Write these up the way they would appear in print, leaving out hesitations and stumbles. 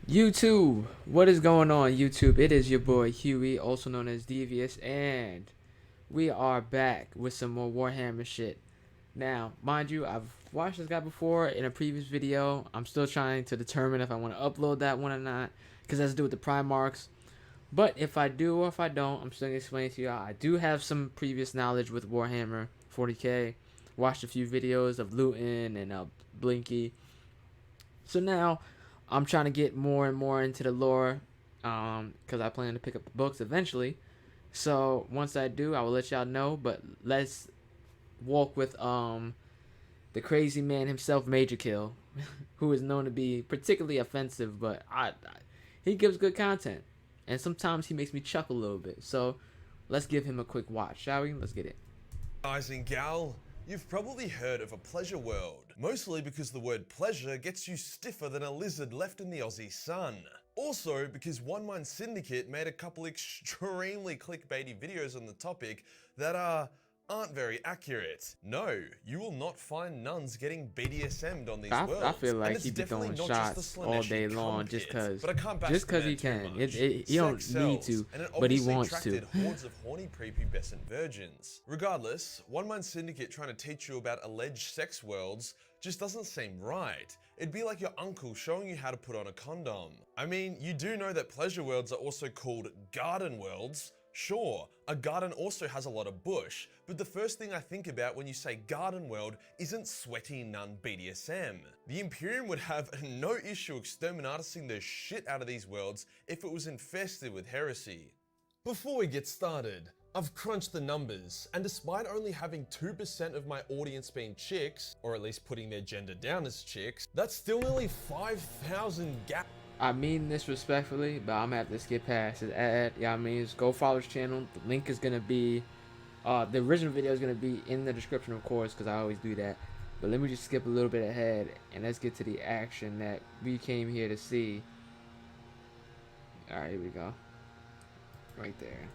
YouTube, what is going on YouTube? It is your boy Huey, also known as Devious, and we are back with some more Warhammer shit. Now, mind you, I've watched this guy before in a previous video. I'm still trying to determine if I want to upload that one or not, because it has to do with the Primarchs. But if I do or if I don't, I'm still going to explain to y'all. I do have some previous knowledge with Warhammer 40k. Watched a few videos of Luton and Blinky. So now I'm trying to get more and more into the lore because I plan to pick up the books eventually. So once I do, I will let y'all know. But let's walk with the crazy man himself, Major Kill, who is known to be particularly offensive, but he gives good content, and sometimes he makes me chuckle a little bit. So let's give him a quick watch, shall we? Let's get it. Guys and gal, you've probably heard of a pleasure world, mostly because the word pleasure gets you stiffer than a lizard left in the Aussie sun. Also because One Mind Syndicate made a couple extremely clickbaity videos on the topic that aren't very accurate. No, you will not find nuns getting BDSM'd on these worlds. I feel like and he be definitely throwing not shots just the all day Slaneshi long cum just pit. cause But I can't bash just the cause man he too can. much. He don't Sex need sells, to, and it but he obviously wants to. attracted hordes of horny prepubescent virgins. Regardless, One Mind Syndicate trying to teach you about alleged sex worlds just doesn't seem right. It'd be like your uncle showing you how to put on a condom. I mean, you do know that pleasure worlds are also called garden worlds. Sure, a garden also has a lot of bush, but the first thing I think about when you say garden world isn't sweaty nun BDSM. The Imperium would have no issue exterminating the shit out of these worlds if it was infested with heresy. Before we get started, I've crunched the numbers, and despite only having 2% of my audience being chicks, or at least putting their gender down as chicks, that's still nearly 5,000 gap. I mean this respectfully, but I'm gonna have to skip past his ad. Yeah, I mean, just go follow his channel. The link is gonna be, the original video is gonna be in the description, of course, because I always do that. But let me just skip a little bit ahead and let's get to the action that we came here to see. All right, here we go. Right there.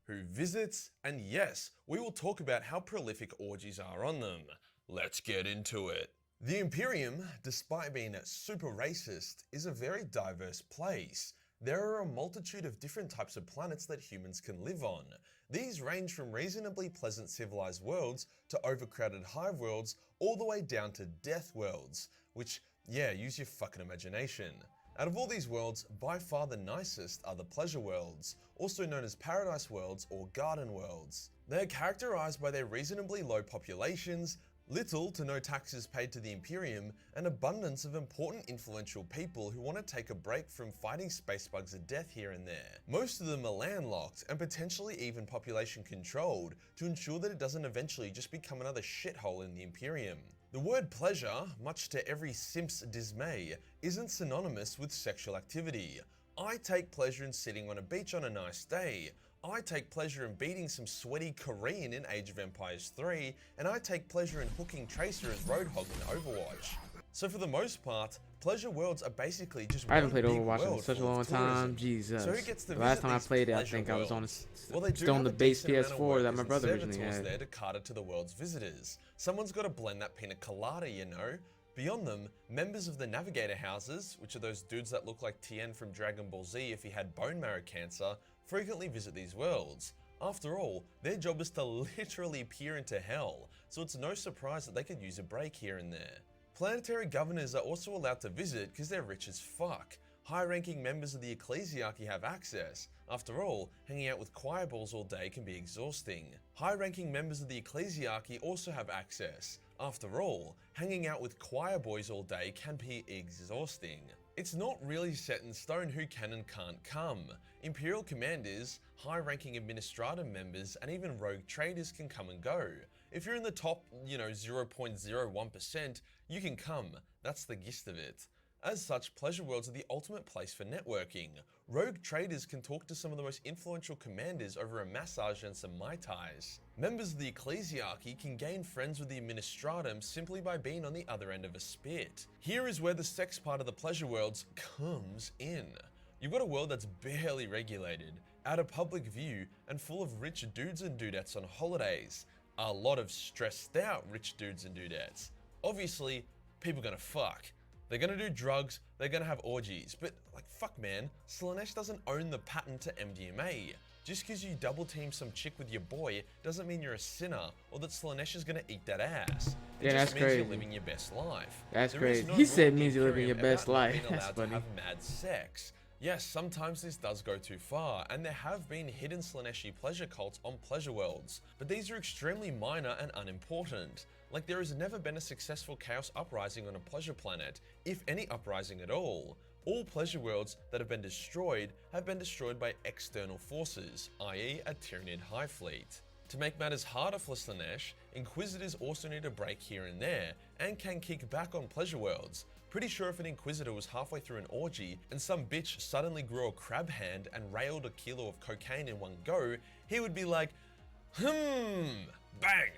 Who visits, and yes, we will talk about how prolific orgies are on them. Let's get into it. The Imperium, despite being super racist, is a very diverse place. There are a multitude of different types of planets that humans can live on. These range from reasonably pleasant civilized worlds to overcrowded hive worlds all the way down to death worlds, which, yeah, use your fucking imagination. Out of all these worlds, by far the nicest are the pleasure worlds, also known as paradise worlds or garden worlds. They are characterized by their reasonably low populations, little to no taxes paid to the Imperium, and abundance of important influential people who want to take a break from fighting space bugs to death here and there. Most of them are landlocked and potentially even population controlled to ensure that it doesn't eventually just become another shithole in the Imperium. The word pleasure, much to every simp's dismay, isn't synonymous with sexual activity. I take pleasure in sitting on a beach on a nice day. I take pleasure in beating some sweaty Korean in Age of Empires 3, and I take pleasure in hooking Tracer as Roadhog in Overwatch. So for the most part, pleasure worlds are basically just I haven't one played big Overwatch in world such a full of long tourism. time. Jesus. So who gets to The last visit time I these played it, I pleasure think I was on worlds? a, Well, they do still on have the a base decent amount of PS4 that workers my and brother originally servitors had. there to cater to the world's visitors. Someone's got to blend that pina colada, you know. Beyond them, members of the Navigator houses, which are those dudes that look like Tien from Dragon Ball Z if he had bone marrow cancer, frequently visit these worlds. After all, their job is to literally peer into hell, so it's no surprise that they could use a break here and there. Planetary governors are also allowed to visit because they're rich as fuck. High-ranking members of the ecclesiarchy have access. After all, hanging out with choir balls all day can be exhausting. High-ranking members of the ecclesiarchy also have access. After all, hanging out with choir boys all day can be exhausting. It's not really set in stone who can and can't come. Imperial commanders, high-ranking administrative members, and even rogue traders can come and go. If you're in the top, 0.01%, you can come. That's the gist of it. As such, pleasure worlds are the ultimate place for networking. Rogue traders can talk to some of the most influential commanders over a massage and some Mai Tais. Members of the ecclesiarchy can gain friends with the administratum simply by being on the other end of a spit. Here is where the sex part of the pleasure worlds comes in. You've got a world that's barely regulated, out of public view, and full of rich dudes and dudettes on holidays. A lot of stressed out rich dudes and dudettes. Obviously, people gonna fuck. They're gonna do drugs, they're gonna have orgies, but like fuck man, Slaanesh doesn't own the patent to MDMA. Just because you double team some chick with your boy doesn't mean you're a sinner or that Slaanesh is gonna eat that ass. It Yeah, just that's means crazy. you're living your best life. That's There is crazy. no He rule said in the means you're living your Imperium best about not life. being That's allowed to funny. have mad sex. Yes, sometimes this does go too far, and there have been hidden Slaaneshi pleasure cults on pleasure worlds, but these are extremely minor and unimportant. Like there has never been a successful chaos uprising on a pleasure planet, if any uprising at all. All pleasure worlds that have been destroyed by external forces, i.e. a Tyranid Hive Fleet. To make matters harder for Slaanesh, Inquisitors also need a break here and there, and can kick back on pleasure worlds. Pretty sure if an Inquisitor was halfway through an orgy and some bitch suddenly grew a crab hand and railed a kilo of cocaine in one go, he would be like, bang!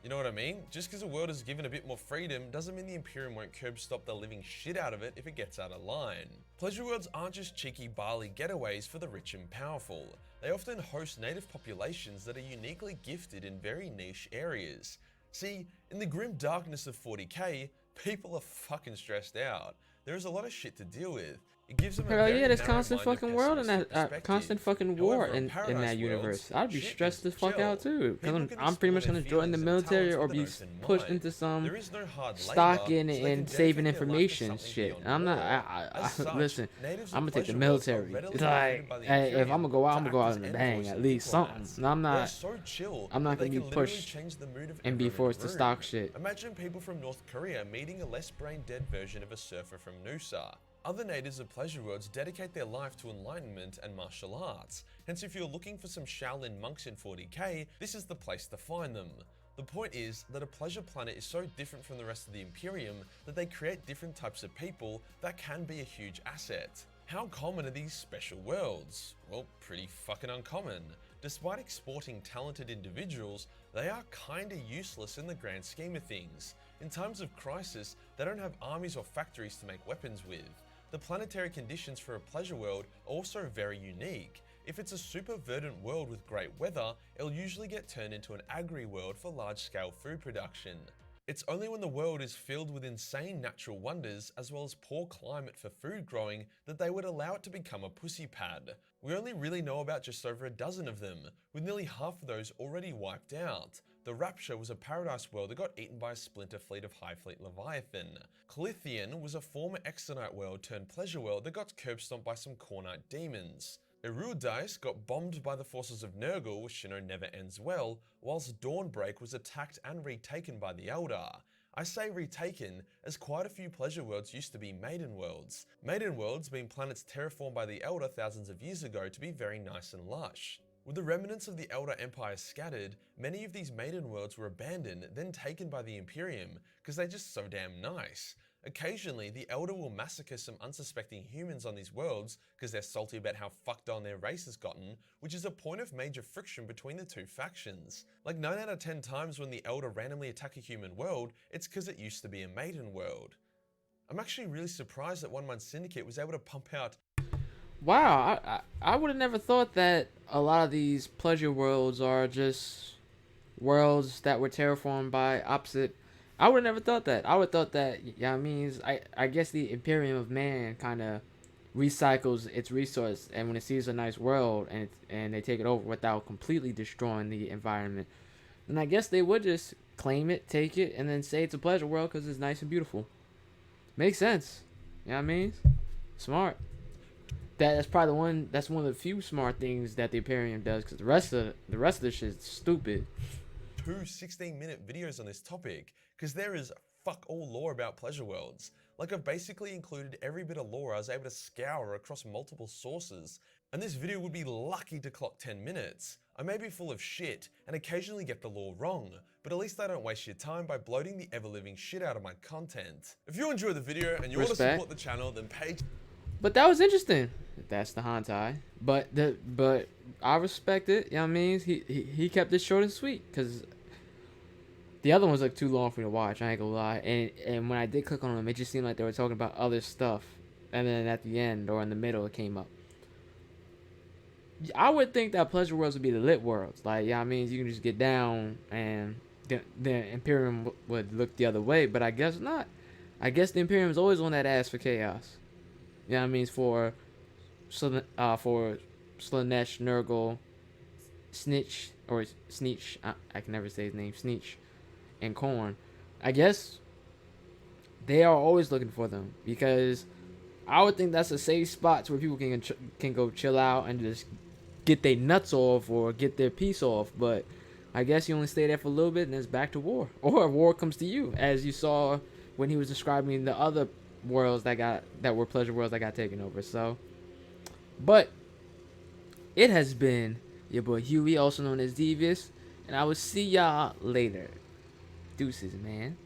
You know what I mean? Just because a world is given a bit more freedom doesn't mean the Imperium won't curb stop the living shit out of it if it gets out of line. Pleasure worlds aren't just cheeky barley getaways for the rich and powerful. They often host native populations that are uniquely gifted in very niche areas. See, in the grim darkness of 40k, people are fucking stressed out. There is a lot of shit to deal with. It gives them a Hell very yeah, there's narrow constant minded fucking world in pessimistic that constant perspective. fucking war However, in Paradise that universe. worlds, I'd be shit stressed is as fuck out chill. too, People because can I'm pretty much explore gonna their join the feelings and military talents or with an be open pushed mind. into some There is no hard labor, stocking so they can and saving dedicate their life to information something shit. beyond And I'm not. war. As such, Listen, natives I'm of gonna take the pleasure worlds are military. readily It's recruited like, by the hey, if Imperium I'm gonna go out, to I'm gonna go act out as in a bang, envoys at and least something. diplomats. And I'm They are not. so chill I'm not that they gonna be can literally pushed change the mood of and be everyone in forced the to stock room. shit. Imagine people from North Korea meeting a less brain dead version of a surfer from Noosa. Other natives of pleasure worlds dedicate their life to enlightenment and martial arts. Hence, if you're looking for some Shaolin monks in 40k, this is the place to find them. The point is that a pleasure planet is so different from the rest of the Imperium that they create different types of people that can be a huge asset. How common are these special worlds? Well, pretty fucking uncommon. Despite exporting talented individuals, they are kinda useless in the grand scheme of things. In times of crisis, they don't have armies or factories to make weapons with. The planetary conditions for a pleasure world are also very unique. If it's a super verdant world with great weather, it'll usually get turned into an agri world for large-scale food production. It's only when the world is filled with insane natural wonders as well as poor climate for food growing that they would allow it to become a pussy pad. We only really know about just over a dozen of them, with nearly half of those already wiped out. The Rapture was a paradise world that got eaten by a splinter fleet of Hive Fleet Leviathan. Calithian was a former Exonite world turned pleasure world that got curb stomped by some Cornite demons. Erudice got bombed by the forces of Nurgle, which you know never ends well, whilst Dawnbreak was attacked and retaken by the Elder. I say retaken, as quite a few pleasure worlds used to be maiden worlds. Maiden worlds being planets terraformed by the Elder thousands of years ago to be very nice and lush. With the remnants of the Elder Empire scattered, many of these maiden worlds were abandoned, then taken by the Imperium, because they're just so damn nice. Occasionally, the Elder will massacre some unsuspecting humans on these worlds because they're salty about how fucked on their race has gotten, which is a point of major friction between the two factions. Like 9 out of 10 times when the Elder randomly attack a human world, it's because it used to be a maiden world. I'm actually really surprised that One Man Syndicate was able to pump out. Wow, I would have never thought that a lot of these pleasure worlds are just worlds that were terraformed by opposite. I would have never thought that. I would have thought that, yeah, I guess the Imperium of Man kind of recycles its resource, and when it sees a nice world and they take it over without completely destroying the environment, then I guess they would just claim it, take it, and then say it's a pleasure world because it's nice and beautiful. Makes sense. You know what I mean? Smart. That's probably that's one of the few smart things that the Imperium does, because the rest of the shit is stupid. Two 16-minute videos on this topic, because there is fuck all lore about pleasure worlds. Like, I've basically included every bit of lore I was able to scour across multiple sources, and this video would be lucky to clock 10 minutes. I may be full of shit and occasionally get the lore wrong, but at least I don't waste your time by bloating the ever-living shit out of my content. If you enjoyed the video and you want to support the channel, then page. But that was interesting. That's the Hantai. But I respect it. You know what I mean? He kept it short and sweet, because the other ones look too long for me to watch. I ain't gonna lie. And when I did click on them, it just seemed like they were talking about other stuff. And then at the end or in the middle, it came up. I would think that pleasure worlds would be the lit worlds. Like, yeah, I mean, you can just get down and the Imperium would look the other way. But I guess not. I guess the Imperium is always on that ass for chaos. You know what I mean? For Slanesh, Nurgle, Snitch or Sneech. I can never say his name. Sneech and Korn. I guess they are always looking for them because I would think that's a safe spot where people can go chill out and just get their nuts off or get their piece off. But I guess you only stay there for a little bit and it's back to war, or war comes to you, as you saw when he was describing the other worlds that were pleasure worlds that got taken over. So, but it has been your boy Huey, also known as Devious, and I will see y'all later. Deuces, man.